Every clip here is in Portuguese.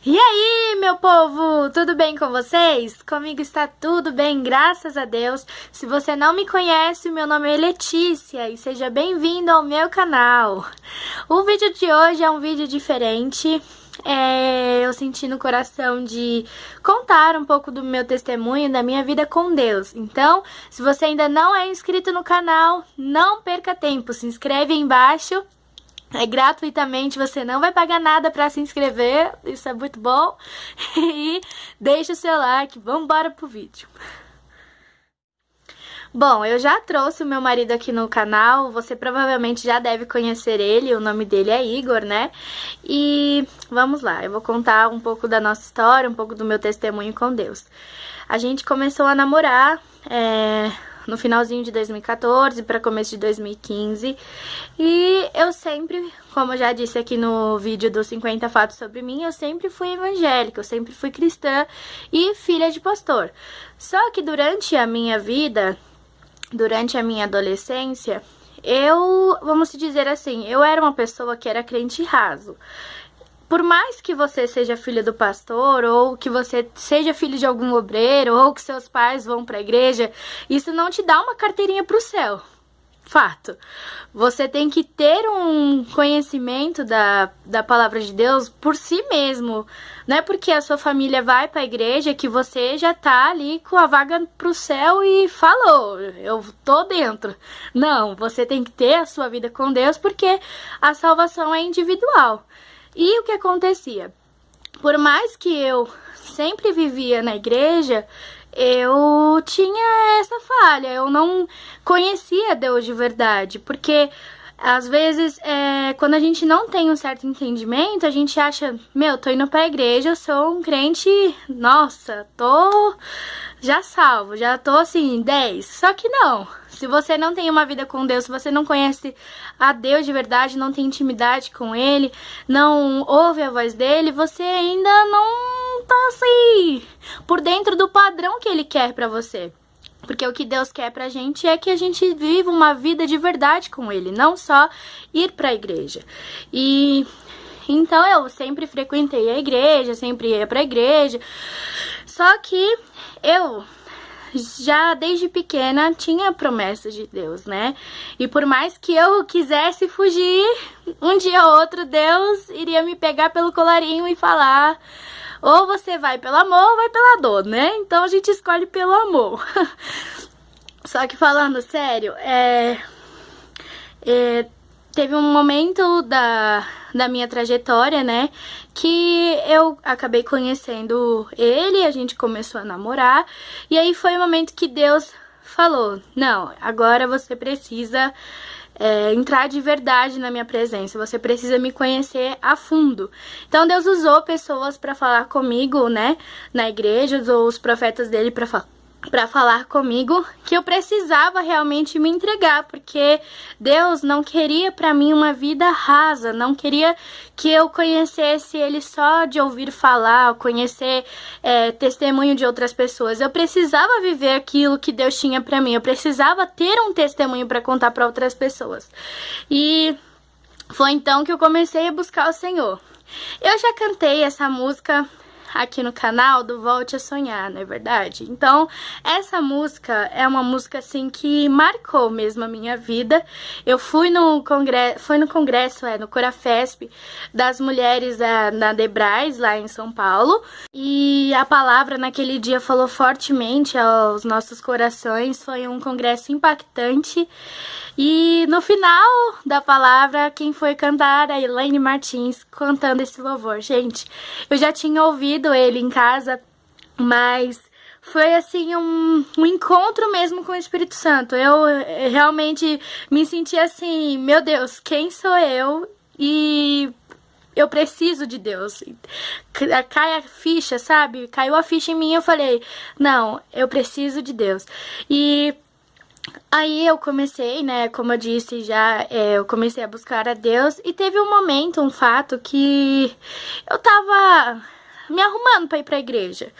E aí, meu povo, tudo bem com vocês? Comigo está tudo bem, graças a Deus. Se você não me conhece, meu nome é Letícia e seja bem-vindo ao meu canal. O vídeo de hoje é um vídeo diferente. Eu senti no coração de contar um pouco do meu testemunho, da minha vida com Deus. Então, se você ainda não é inscrito no canal, não perca tempo, se inscreve aí embaixo. É gratuitamente, você não vai pagar nada pra se inscrever, isso é muito bom. E deixa o seu like, vamos embora pro vídeo. Bom, eu já trouxe o meu marido aqui no canal, você provavelmente já deve conhecer ele, o nome dele é Igor, né? E vamos lá, eu vou contar um pouco da nossa história, um pouco do meu testemunho com Deus. A gente começou a namorar, no finalzinho de 2014 para começo de 2015. E eu sempre, como eu já disse aqui no vídeo dos 50 fatos sobre mim, eu sempre fui evangélica, eu sempre fui cristã e filha de pastor. Só que durante a minha vida, durante a minha adolescência, vamos dizer assim, eu era uma pessoa que era crente raso. Por mais que você seja filho do pastor, ou que você seja filho de algum obreiro, ou que seus pais vão para a igreja, isso não te dá uma carteirinha para o céu. Fato. Você tem que ter um conhecimento da palavra de Deus por si mesmo. Não é porque a sua família vai para a igreja que você já tá ali com a vaga pro céu e falou, eu tô dentro. Não, você tem que ter a sua vida com Deus porque a salvação é individual. E o que acontecia? Por mais que eu sempre vivia na igreja, eu tinha essa falha, eu não conhecia Deus de verdade, porque às vezes, quando a gente não tem um certo entendimento, a gente acha, tô indo pra igreja, eu sou um crente, nossa, tô já salvo, já tô assim, 10. Só que não, se você não tem uma vida com Deus, se você não conhece a Deus de verdade, não tem intimidade com Ele, não ouve a voz dele, você ainda não tá assim, por dentro do padrão que Ele quer pra você. Porque o que Deus quer pra gente é que a gente viva uma vida de verdade com Ele, não só ir pra igreja. E então eu sempre frequentei a igreja, sempre ia pra igreja. Só que eu já desde pequena tinha promessas de Deus, né? E por mais que eu quisesse fugir, um dia ou outro Deus iria me pegar pelo colarinho e falar: ou você vai pelo amor ou vai pela dor, né? Então a gente escolhe pelo amor. Só que falando sério, teve um momento da minha trajetória, né, que eu acabei conhecendo ele, a gente começou a namorar, e aí foi o momento que Deus falou: não, agora você precisa entrar de verdade na minha presença, você precisa me conhecer a fundo. Então Deus usou pessoas para falar comigo, né, na igreja, usou os profetas dele para falar comigo que eu precisava realmente me entregar, porque Deus não queria pra mim uma vida rasa, não queria que eu conhecesse Ele só de ouvir falar, conhecer testemunho de outras pessoas. Eu precisava viver aquilo que Deus tinha pra mim, eu precisava ter um testemunho pra contar pra outras pessoas. E foi então que eu comecei a buscar o Senhor. Eu já cantei essa música aqui no canal do Volte a Sonhar, não é verdade? Então, essa música é uma música assim que marcou mesmo a minha vida. Eu fui no congresso, no Corafesp das mulheres na Debrais, lá em São Paulo, e a palavra naquele dia falou fortemente aos nossos corações. Foi um congresso impactante. E no final da palavra, quem foi cantar? A Elaine Martins, cantando esse louvor. Gente, eu já tinha ouvido ele em casa, mas foi assim um encontro mesmo com o Espírito Santo. Eu realmente me senti assim, meu Deus, quem sou eu? E eu preciso de Deus. Cai a ficha, sabe? Caiu a ficha em mim e eu falei, não, eu preciso de Deus. E aí eu comecei, né, como eu disse já, eu comecei a buscar a Deus. E teve um momento, um fato que eu tava me arrumando pra ir pra igreja.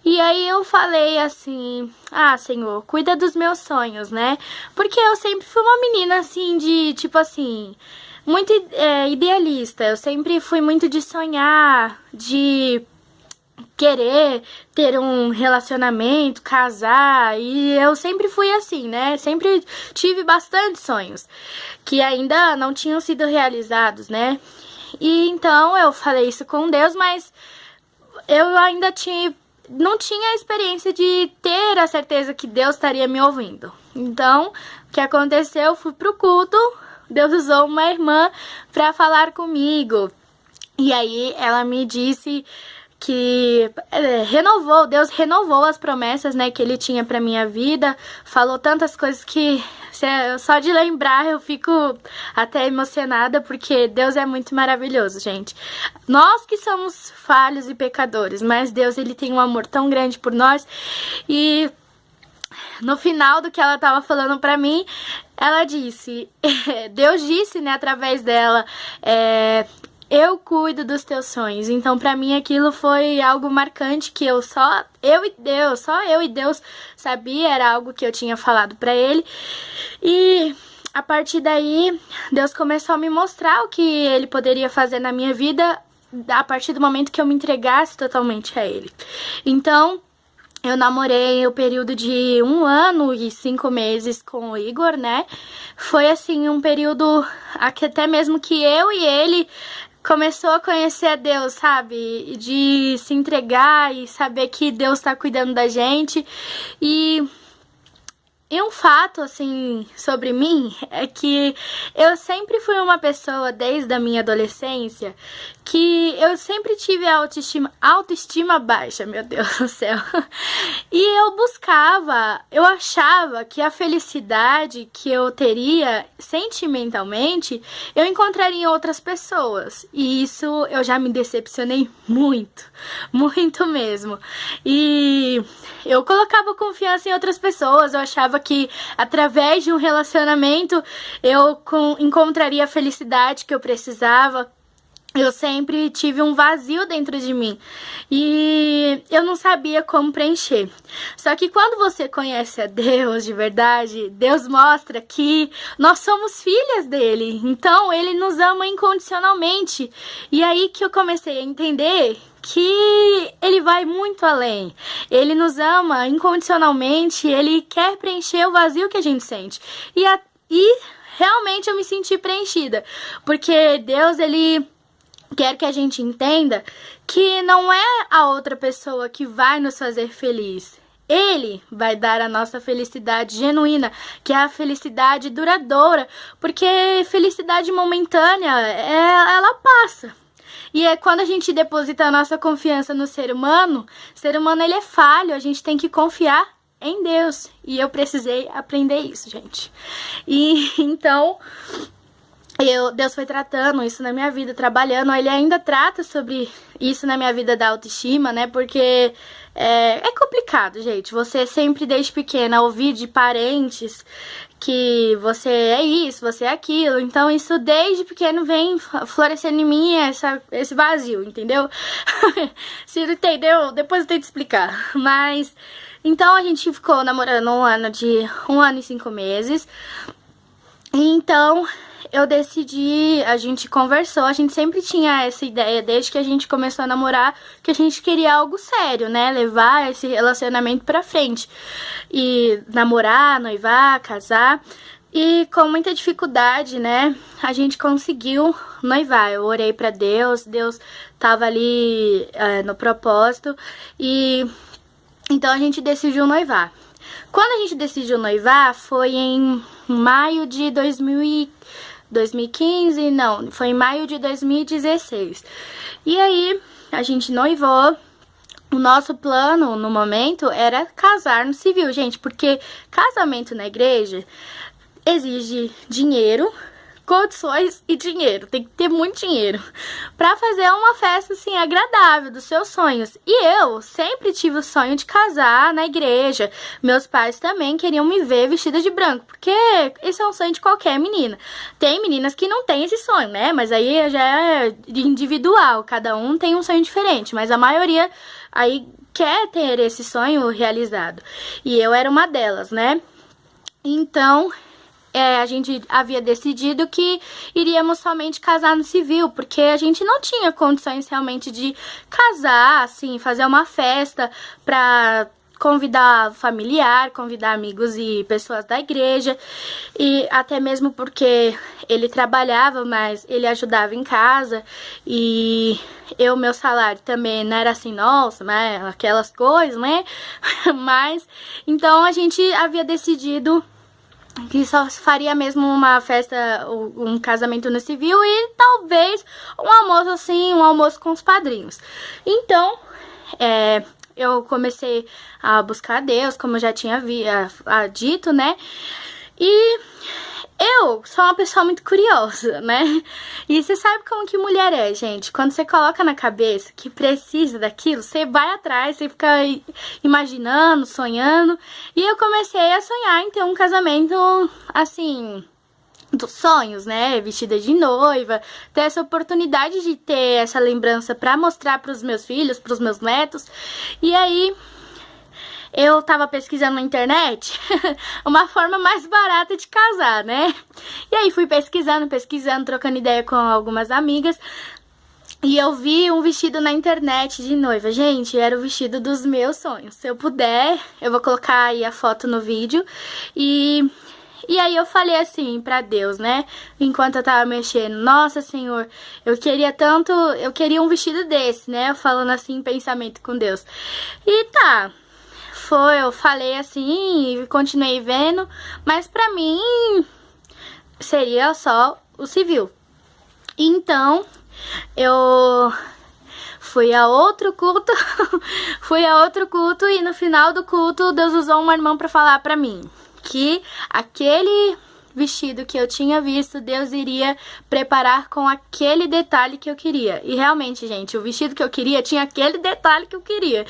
E aí eu falei assim, ah, Senhor, cuida dos meus sonhos, né? Porque eu sempre fui uma menina assim de, tipo assim, muito idealista. Eu sempre fui muito de sonhar, de querer ter um relacionamento, casar, e eu sempre fui assim, né? Sempre tive bastante sonhos que ainda não tinham sido realizados, né? E então eu falei isso com Deus, mas eu ainda não tinha a experiência de ter a certeza que Deus estaria me ouvindo. Então, o que aconteceu? Eu fui pro culto, Deus usou uma irmã para falar comigo. E aí ela me disse que Deus renovou as promessas, né, que ele tinha pra minha vida, falou tantas coisas que só de lembrar eu fico até emocionada, porque Deus é muito maravilhoso, gente. Nós que somos falhos e pecadores, mas Deus, ele tem um amor tão grande por nós. E no final do que ela tava falando pra mim, ela disse, Deus disse, né, através dela, eu cuido dos teus sonhos. Então, pra mim, aquilo foi algo marcante que só eu e Deus sabia, era algo que eu tinha falado pra ele. E a partir daí, Deus começou a me mostrar o que ele poderia fazer na minha vida a partir do momento que eu me entregasse totalmente a ele. Então, eu namorei o período de 1 ano e 5 meses com o Igor, né? Foi, assim, um período até mesmo que eu e ele começou a conhecer a Deus, sabe? De se entregar e saber que Deus tá cuidando da gente. E um fato, assim, sobre mim é que eu sempre fui uma pessoa, desde a minha adolescência, que eu sempre tive autoestima baixa, meu Deus do céu. E eu achava que a felicidade que eu teria sentimentalmente, eu encontraria em outras pessoas. E isso eu já me decepcionei muito, muito mesmo. E eu colocava confiança em outras pessoas, eu achava que através de um relacionamento eu encontraria a felicidade que eu precisava. Eu sempre tive um vazio dentro de mim e eu não sabia como preencher. Só que quando você conhece a Deus de verdade, Deus mostra que nós somos filhas dele. Então, ele nos ama incondicionalmente. E aí que eu comecei a entender que ele vai muito além. Ele nos ama incondicionalmente, ele quer preencher o vazio que a gente sente. E realmente eu me senti preenchida, porque Deus, ele quer que a gente entenda que não é a outra pessoa que vai nos fazer feliz. Ele vai dar a nossa felicidade genuína, que é a felicidade duradoura, porque felicidade momentânea, ela passa. E é quando a gente deposita a nossa confiança no ser humano ele é falho, a gente tem que confiar em Deus. E eu precisei aprender isso, gente. E então, Deus foi tratando isso na minha vida, trabalhando. Ele ainda trata sobre isso na minha vida da autoestima, né? Porque é complicado, gente. Você sempre, desde pequena, ouvir de parentes que você é isso, você é aquilo. Então, isso desde pequeno vem florescendo em mim esse vazio, entendeu? Se não entendeu, depois eu tento explicar. Mas, então a gente ficou namorando 1 ano e 5 meses. Então, eu decidi, a gente conversou, a gente sempre tinha essa ideia, desde que a gente começou a namorar, que a gente queria algo sério, né? Levar esse relacionamento pra frente. E namorar, noivar, casar. E com muita dificuldade, né? A gente conseguiu noivar. Eu orei pra Deus, Deus tava ali no propósito. E então a gente decidiu noivar. Quando a gente decidiu noivar, foi em maio de 2015, não, foi em maio de 2016. E aí, a gente noivou. O nosso plano, no momento, era casar no civil, gente, porque casamento na igreja exige dinheiro, condições e dinheiro, tem que ter muito dinheiro pra fazer uma festa assim agradável dos seus sonhos. E eu sempre tive o sonho de casar na igreja. Meus pais também queriam me ver vestida de branco, porque esse é um sonho de qualquer menina. Tem meninas que não têm esse sonho, né? Mas aí já é individual, cada um tem um sonho diferente, mas a maioria aí quer ter esse sonho realizado. E eu era uma delas, né? Então, a gente havia decidido que iríamos somente casar no civil, porque a gente não tinha condições realmente de casar, assim, fazer uma festa pra convidar familiar, convidar amigos e pessoas da igreja, e até mesmo porque ele trabalhava, mas ele ajudava em casa, e meu salário também não era assim, nossa, né, aquelas coisas, né, mas, então a gente havia decidido que só faria mesmo uma festa, um casamento no civil e talvez um almoço assim, um almoço com os padrinhos. Então, eu comecei a buscar a Deus, como eu já tinha dito, né? E eu sou uma pessoa muito curiosa, né? E você sabe como que mulher é, gente? Quando você coloca na cabeça que precisa daquilo, você vai atrás, você fica imaginando, sonhando. E eu comecei a sonhar em ter um casamento, assim, dos sonhos, né? Vestida de noiva, ter essa oportunidade de ter essa lembrança pra mostrar pros meus filhos, pros meus netos. E aí eu tava pesquisando na internet uma forma mais barata de casar, né? E aí fui pesquisando, trocando ideia com algumas amigas. E eu vi um vestido na internet de noiva. Gente, era o vestido dos meus sonhos. Se eu puder, eu vou colocar aí a foto no vídeo. E aí eu falei assim pra Deus, né? Enquanto eu tava mexendo, nossa, Senhor, eu queria um vestido desse, né? Eu falando assim em pensamento com Deus. E tá, eu falei assim e continuei vendo, mas pra mim seria só o civil. Então, eu fui a outro culto, e no final do culto Deus usou uma irmã pra falar pra mim que aquele vestido que eu tinha visto, Deus iria preparar com aquele detalhe que eu queria. E realmente, gente, o vestido que eu queria tinha aquele detalhe que eu queria.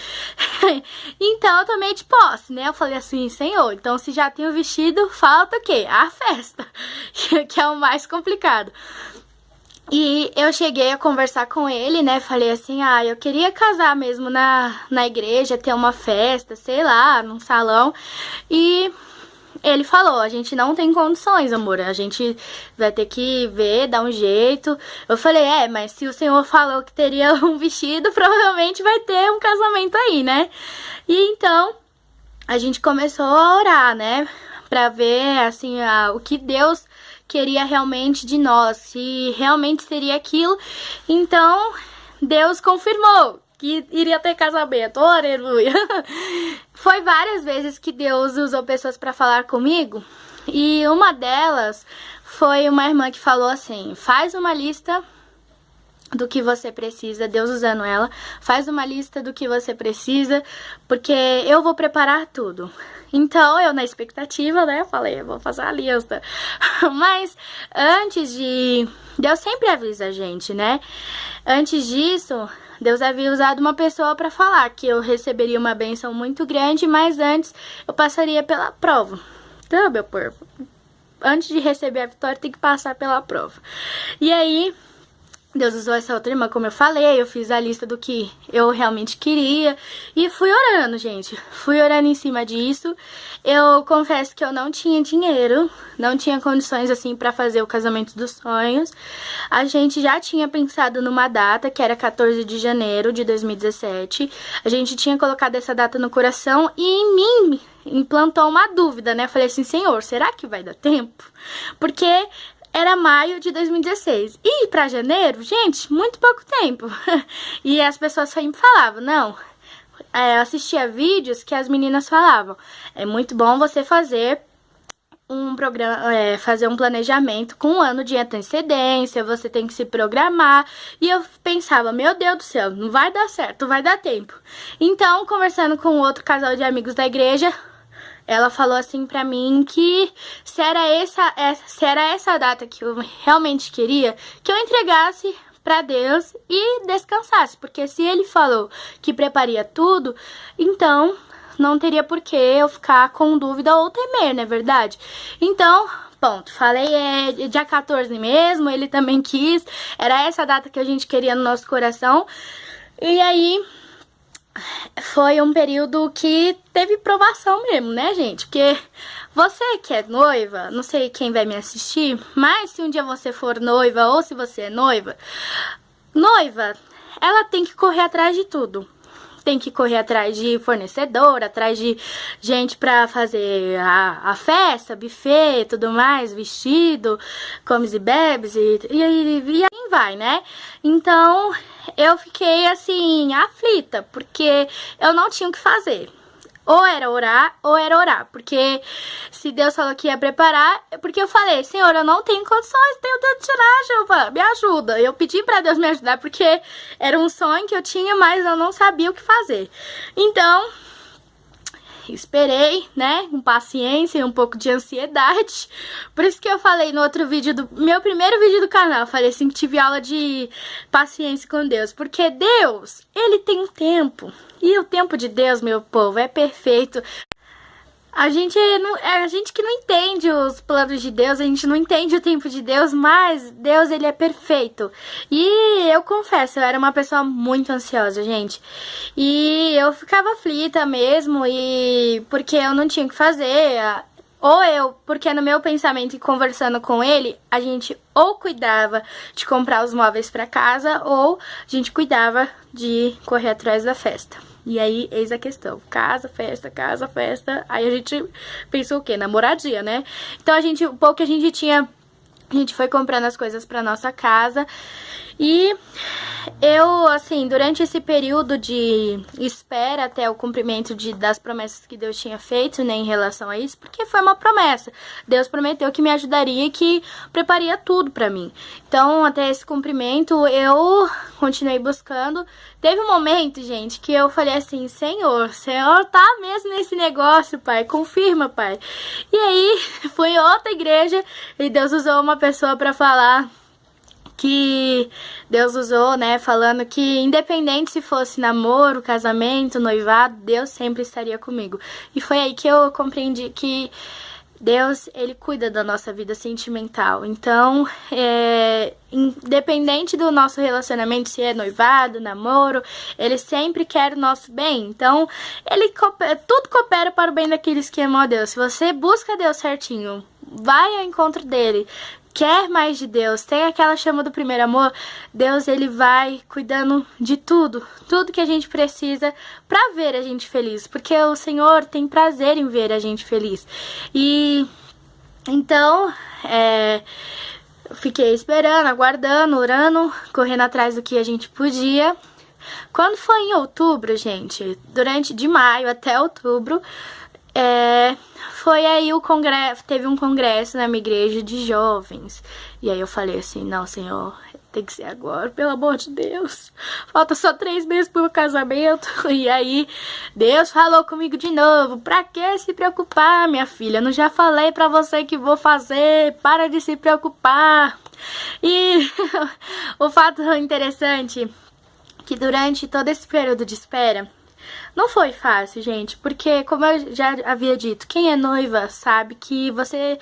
Então eu tomei de posse, né? Eu falei assim, Senhor, então se já tem o vestido, falta o quê? A festa, que é o mais complicado. E eu cheguei a conversar com ele, né? Falei assim, eu queria casar mesmo na igreja, ter uma festa, sei lá, num salão. E ele falou, a gente não tem condições, amor, a gente vai ter que ver, dar um jeito. Eu falei, mas se o Senhor falou que teria um vestido, provavelmente vai ter um casamento aí, né? E então, a gente começou a orar, né? Pra ver, assim, o que Deus queria realmente de nós, se realmente seria aquilo. Então, Deus confirmou que iria ter casamento, aleluia. Foi várias vezes que Deus usou pessoas para falar comigo, e uma delas foi uma irmã que falou assim, faz uma lista do que você precisa, Deus usando ela, faz uma lista do que você precisa, porque eu vou preparar tudo. Então, eu na expectativa, né, falei, eu vou fazer a lista. Mas, antes de... Deus sempre avisa a gente, né? Antes disso, Deus havia usado uma pessoa para falar que eu receberia uma bênção muito grande, mas antes eu passaria pela prova. Então, meu povo, antes de receber a vitória, tem que passar pela prova. E aí, Deus usou essa outra irmã, como eu falei, eu fiz a lista do que eu realmente queria e fui orando, gente. Fui orando em cima disso. Eu confesso que eu não tinha dinheiro, não tinha condições assim pra fazer o casamento dos sonhos. A gente já tinha pensado numa data, que era 14 de janeiro de 2017. A gente tinha colocado essa data no coração e em mim implantou uma dúvida, né? Eu falei assim, Senhor, será que vai dar tempo? Porque era maio de 2016. E pra janeiro, gente, muito pouco tempo. E as pessoas sempre falavam, não, eu assistia vídeos que as meninas falavam, é muito bom você fazer um programa, fazer um planejamento com um ano de antecedência, você tem que se programar. E eu pensava, meu Deus do céu, não vai dar certo, não vai dar tempo. Então, conversando com outro casal de amigos da igreja, ela falou assim pra mim que se era essa data que eu realmente queria, que eu entregasse pra Deus e descansasse, porque se ele falou que prepararia tudo, então não teria por que eu ficar com dúvida ou temer, não é verdade? Então, ponto, falei, é dia 14 mesmo, ele também quis, era essa data que a gente queria no nosso coração, e aí foi um período que teve provação mesmo, né, gente? Porque você que é noiva, não sei quem vai me assistir, mas se um dia você for noiva ou se você é noiva, ela tem que correr atrás de tudo. Tem que correr atrás de fornecedor, atrás de gente pra fazer a festa, buffet e tudo mais, vestido, comes e bebes e aí vai, né? Então eu fiquei assim, aflita, porque eu não tinha o que fazer. Ou era orar, porque se Deus falou que ia preparar, porque eu falei, Senhor, eu não tenho condições, tenho de tirar, Jeová, me ajuda. Eu pedi pra Deus me ajudar, porque era um sonho que eu tinha, mas eu não sabia o que fazer. Então, esperei, né, com paciência e um pouco de ansiedade. Por isso que eu falei no outro vídeo, meu primeiro vídeo do canal, eu falei assim que tive aula de paciência com Deus. Porque Deus, ele tem um tempo. E o tempo de Deus, meu povo, é perfeito. A gente que não entende os planos de Deus, a gente não entende o tempo de Deus, mas Deus, ele é perfeito. E eu confesso, eu era uma pessoa muito ansiosa, gente. E eu ficava aflita mesmo, e porque eu não tinha o que fazer. Porque no meu pensamento e conversando com ele, a gente ou cuidava de comprar os móveis pra casa, ou a gente cuidava de correr atrás da festa. E aí, eis a questão, casa, festa, aí a gente pensou o quê? Namoradia, né? Então o pouco que a gente tinha, a gente foi comprando as coisas pra nossa casa. E eu, assim, durante esse período de espera até o cumprimento das promessas que Deus tinha feito, né, em relação a isso, porque foi uma promessa. Deus prometeu que me ajudaria e que prepararia tudo pra mim. Então, até esse cumprimento, eu continuei buscando. Teve um momento, gente, que eu falei assim, Senhor tá mesmo nesse negócio, Pai, confirma, Pai. E aí, fui em outra igreja e Deus usou uma pessoa pra falar que Deus usou, né, falando que independente se fosse namoro, casamento, noivado, Deus sempre estaria comigo. E foi aí que eu compreendi que Deus, ele cuida da nossa vida sentimental. Então, independente do nosso relacionamento, se é noivado, namoro, ele sempre quer o nosso bem. Então, tudo coopera para o bem daqueles que amam a Deus. Se você busca Deus certinho, vai ao encontro dele, quer mais de Deus, tem aquela chama do primeiro amor, Deus, ele vai cuidando de tudo que a gente precisa pra ver a gente feliz, porque o Senhor tem prazer em ver a gente feliz. E então, eu fiquei esperando, aguardando, orando, correndo atrás do que a gente podia. Quando foi em outubro, gente, de maio até outubro, foi aí teve um congresso na minha igreja de jovens. E aí eu falei assim, não, Senhor, tem que ser agora, pelo amor de Deus. Falta só 3 meses pro meu casamento. E aí Deus falou comigo de novo, pra que se preocupar, minha filha? Eu não já falei pra você que vou fazer, para de se preocupar. E o fato interessante que durante todo esse período de espera, não foi fácil, gente, porque como eu já havia dito, quem é noiva sabe que você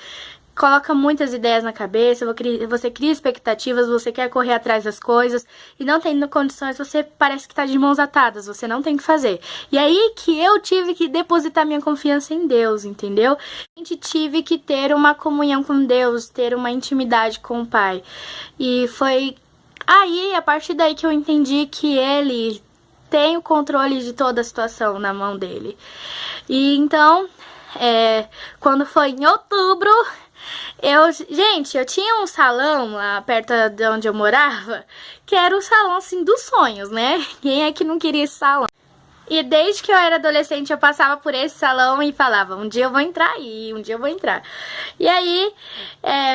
coloca muitas ideias na cabeça, você cria expectativas, você quer correr atrás das coisas e não tendo condições, você parece que tá de mãos atadas, você não tem o que fazer. E aí que eu tive que depositar minha confiança em Deus, entendeu? A gente tive que ter uma comunhão com Deus, ter uma intimidade com o Pai. E foi aí, a partir daí que eu entendi que Ele tem o controle de toda a situação na mão dele. E então, quando foi em outubro, gente, eu tinha um salão lá perto de onde eu morava, que era o salão, assim, dos sonhos, né? Quem é que não queria esse salão? E desde que eu era adolescente, eu passava por esse salão e falava, um dia eu vou entrar aí, um dia eu vou entrar. E aí,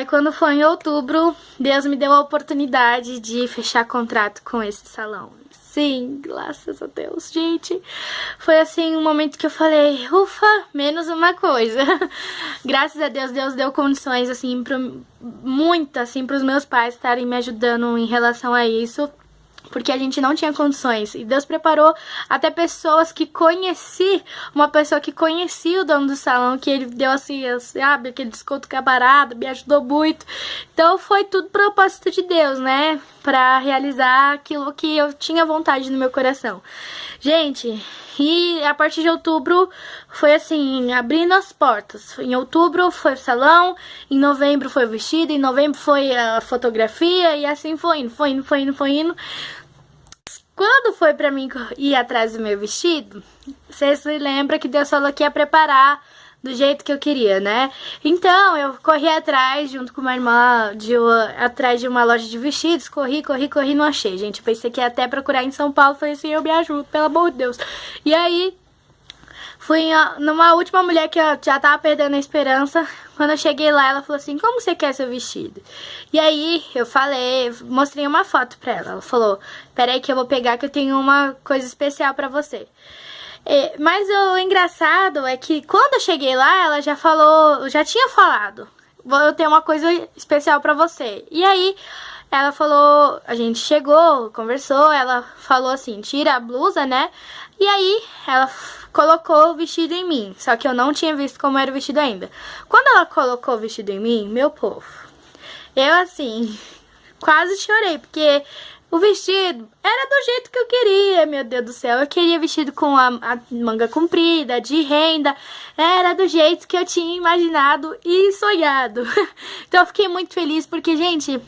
quando foi em outubro, Deus me deu a oportunidade de fechar contrato com esse salão. Sim, graças a Deus, gente. Foi assim um momento que eu falei, ufa, menos uma coisa. Graças a Deus, Deus deu condições, assim, muito, assim, pros meus pais estarem me ajudando em relação a isso. Porque a gente não tinha condições. E Deus preparou até pessoas que conheci. Uma pessoa que conhecia o dono do salão. Que ele deu assim, sabe, aquele desconto camarada. Me ajudou muito. Então foi tudo propósito de Deus, né? Pra realizar aquilo que eu tinha vontade no meu coração. Gente, e a partir de outubro foi assim, abrindo as portas. Em outubro foi o salão, em novembro foi o vestido, em novembro foi a fotografia e assim foi indo. Quando foi pra mim ir atrás do meu vestido, vocês se lembram que Deus falou que ia preparar do jeito que eu queria, né? Então, eu corri atrás, junto com uma irmã, atrás de uma loja de vestidos, corri, não achei, gente. Eu pensei que ia até procurar em São Paulo, falei assim, eu me ajudo, pelo amor de Deus. E aí, fui numa última mulher que eu já tava perdendo a esperança. Quando eu cheguei lá, ela falou assim, como você quer seu vestido? E aí, eu falei, mostrei uma foto pra ela. Ela falou, peraí que eu vou pegar que eu tenho uma coisa especial pra você. Mas o engraçado é que quando eu cheguei lá, ela já tinha falado, eu tenho uma coisa especial pra você. E aí, ela falou, a gente chegou, conversou, ela falou assim, tira a blusa, né? E aí, ela colocou o vestido em mim, só que eu não tinha visto como era o vestido ainda. Quando ela colocou o vestido em mim, meu povo, eu assim, quase chorei, porque o vestido era do jeito que eu queria, meu Deus do céu. Eu queria vestido com a manga comprida, de renda. Era do jeito que eu tinha imaginado e sonhado. Então eu fiquei muito feliz porque, gente,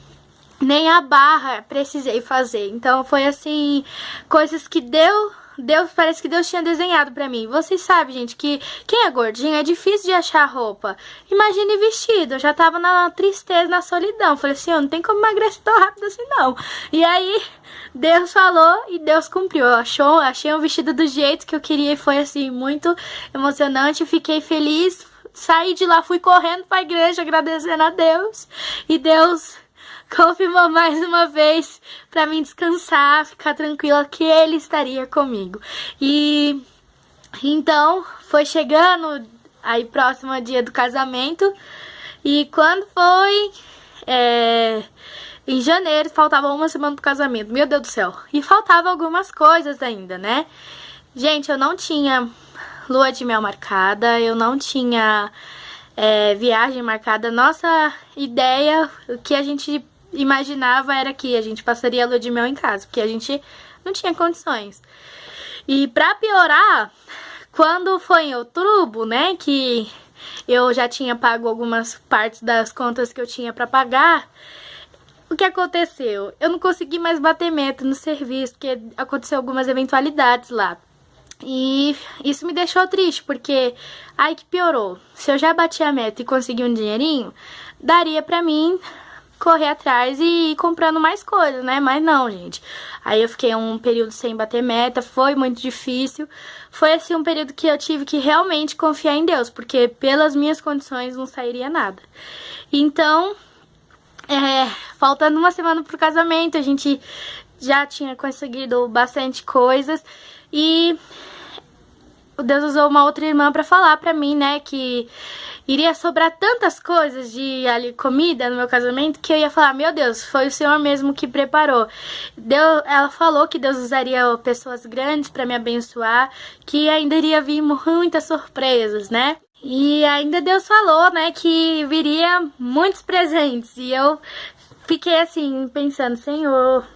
nem a barra precisei fazer. Então foi assim, coisas que parece que Deus tinha desenhado pra mim. Vocês sabem, gente, que quem é gordinho é difícil de achar roupa. Imagine vestido. Eu já tava na tristeza, na solidão. Falei assim, não tem como emagrecer tão rápido assim, não. E aí, Deus falou e Deus cumpriu. Achei um vestido do jeito que eu queria e foi, assim, muito emocionante. Fiquei feliz. Saí de lá, fui correndo pra igreja agradecendo a Deus. E Deus confirmou mais uma vez pra mim descansar, ficar tranquila que Ele estaria comigo. E então foi chegando aí próximo ao dia do casamento. E quando foi em janeiro, faltava uma semana pro casamento. Meu Deus do céu. E faltava algumas coisas ainda, né? Gente, eu não tinha lua de mel marcada, eu não tinha viagem marcada. Nossa ideia, o que a gente imaginava era que a gente passaria a lua de mel em casa, porque a gente não tinha condições. E pra piorar, quando foi em outubro, né, que eu já tinha pago algumas partes das contas que eu tinha pra pagar, o que aconteceu? Eu não consegui mais bater meta no serviço, porque aconteceu algumas eventualidades lá. E isso me deixou triste, porque aí que piorou. Se eu já bati a meta e consegui um dinheirinho, daria pra mim correr atrás e ir comprando mais coisas, né? Mas não, gente. Aí eu fiquei um período sem bater meta, foi muito difícil. Foi assim um período que eu tive que realmente confiar em Deus, porque pelas minhas condições não sairia nada. Então, faltando uma semana pro casamento, a gente já tinha conseguido bastante coisas e Deus usou uma outra irmã pra falar pra mim, né, que iria sobrar tantas coisas de comida no meu casamento que eu ia falar, meu Deus, foi o Senhor mesmo que preparou. Ela falou que Deus usaria pessoas grandes pra me abençoar, que ainda iria vir muitas surpresas, né? E ainda Deus falou, né, que viria muitos presentes. E eu fiquei assim, pensando, Senhor,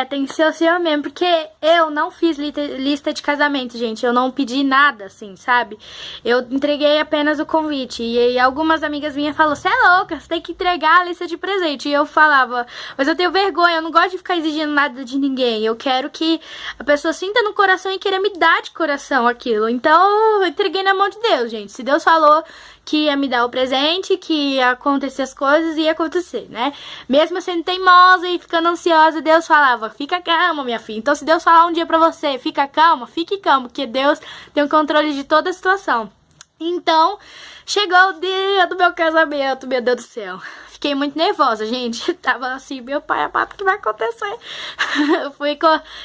tem que ser o Senhor mesmo, porque eu não fiz lista de casamento, gente, eu não pedi nada, assim, sabe? Eu entreguei apenas o convite, e algumas amigas minhas falaram, você é louca, você tem que entregar a lista de presente, e eu falava, mas eu tenho vergonha, eu não gosto de ficar exigindo nada de ninguém, eu quero que a pessoa sinta no coração e queira me dar de coração aquilo, então eu entreguei na mão de Deus, gente, se Deus falou que ia me dar o presente, que ia acontecer as coisas, ia acontecer, né? Mesmo eu sendo teimosa e ficando ansiosa, Deus falava, fica calma, minha filha. Então, se Deus falar um dia pra você, fica calma, fique calma, porque Deus tem o controle de toda a situação. Então, chegou o dia do meu casamento, meu Deus do céu. fiquei muito nervosa, gente. Tava assim, meu pai amado, o que vai acontecer?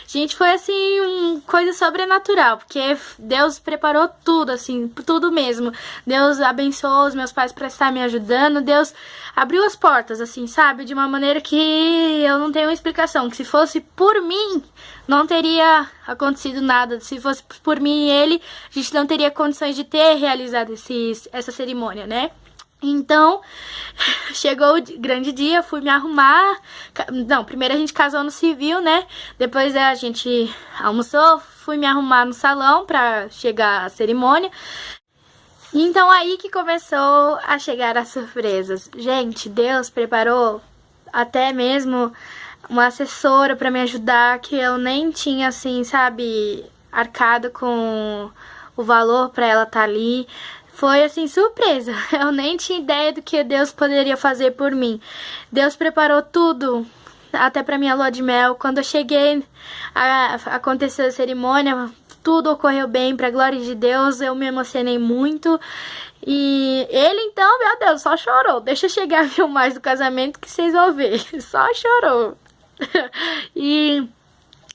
Gente, foi assim, coisa sobrenatural, porque Deus preparou tudo, assim, tudo mesmo. Deus abençoou os meus pais pra estar me ajudando. Deus abriu as portas, assim, sabe? De uma maneira que eu não tenho explicação. Que se fosse por mim, não teria acontecido nada. Se fosse por mim e ele, a gente não teria condições de ter realizado essa cerimônia, né? Então, chegou o grande dia, fui me arrumar. Não, primeiro a gente casou no civil, né? Depois a gente almoçou, fui me arrumar no salão pra chegar a cerimônia. Então aí que começou a chegar as surpresas. Gente, Deus preparou até mesmo uma assessora pra me ajudar, que eu nem tinha, assim, sabe, arcado com o valor pra ela estar ali. Foi, assim, surpresa. Eu nem tinha ideia do que Deus poderia fazer por mim. Deus preparou tudo, até pra minha lua de mel. Quando eu cheguei, aconteceu a cerimônia, tudo ocorreu bem, pra glória de Deus. Eu me emocionei muito. E ele, então, meu Deus, só chorou. Deixa eu chegar a filmagem do casamento que vocês vão ver. Só chorou. E...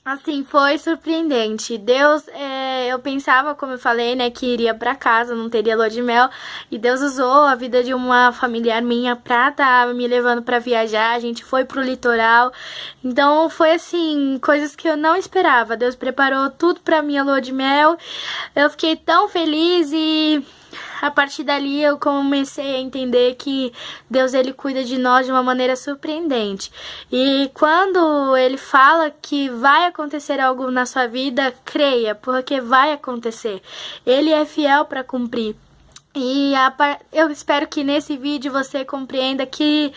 assim, foi surpreendente. Deus, eu pensava, como eu falei, né, que iria pra casa, não teria lua de mel. E Deus usou a vida de uma familiar minha pra estar me levando pra viajar. A gente foi pro litoral. Então, foi assim, coisas que eu não esperava. Deus preparou tudo pra minha lua de mel. Eu fiquei tão feliz e... a partir dali eu comecei a entender que Deus, ele cuida de nós de uma maneira surpreendente. E quando ele fala que vai acontecer algo na sua vida, creia, porque vai acontecer. Ele é fiel para cumprir. E eu espero que nesse vídeo você compreenda que,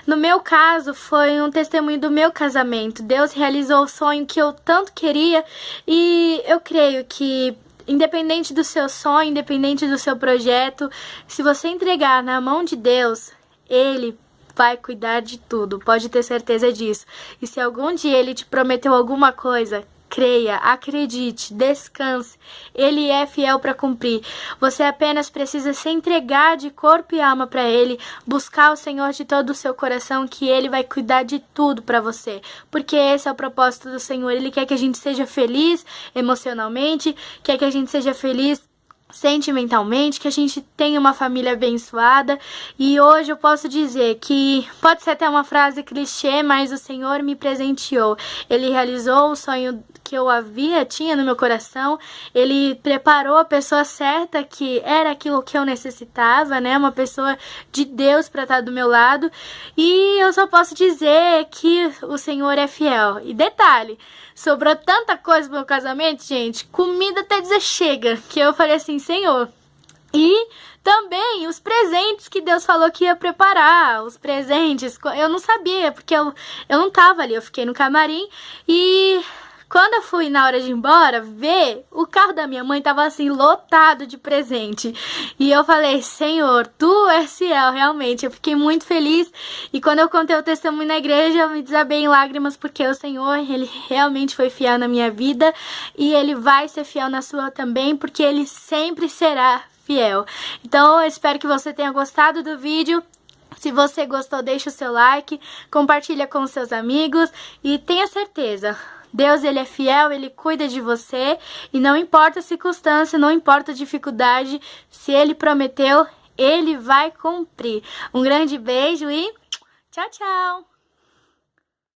no meu caso, foi um testemunho do meu casamento. Deus realizou o sonho que eu tanto queria e eu creio que, independente do seu sonho, independente do seu projeto, se você entregar na mão de Deus, Ele vai cuidar de tudo, pode ter certeza disso. E se algum dia Ele te prometeu alguma coisa, creia, acredite, descanse, Ele é fiel para cumprir. Você apenas precisa se entregar de corpo e alma para Ele, buscar o Senhor de todo o seu coração, que Ele vai cuidar de tudo para você. Porque esse é o propósito do Senhor. Ele quer que a gente seja feliz emocionalmente, quer que a gente seja feliz sentimentalmente, que a gente tenha uma família abençoada. E hoje eu posso dizer que pode ser até uma frase clichê, mas o Senhor me presenteou. Ele realizou o sonho que eu tinha no meu coração. Ele preparou a pessoa certa, que era aquilo que eu necessitava, né? Uma pessoa de Deus para estar do meu lado. E eu só posso dizer que o Senhor é fiel. E detalhe, sobrou tanta coisa pro meu casamento, gente, comida até dizer chega, que eu falei assim, Senhor. E também os presentes que Deus falou que ia preparar, os presentes, eu não sabia, porque eu não tava ali, eu fiquei no camarim e... quando eu fui na hora de ir embora ver, o carro da minha mãe tava assim, lotado de presente. E eu falei, Senhor, Tu és fiel, realmente. Eu fiquei muito feliz. E quando eu contei o testemunho na igreja, eu me desabei em lágrimas, porque o Senhor, Ele realmente foi fiel na minha vida. E Ele vai ser fiel na sua também, porque Ele sempre será fiel. Então, eu espero que você tenha gostado do vídeo. Se você gostou, deixa o seu like, compartilha com os seus amigos e tenha certeza, Deus, Ele é fiel, Ele cuida de você e não importa a circunstância, não importa a dificuldade, se Ele prometeu, Ele vai cumprir. Um grande beijo e tchau, tchau!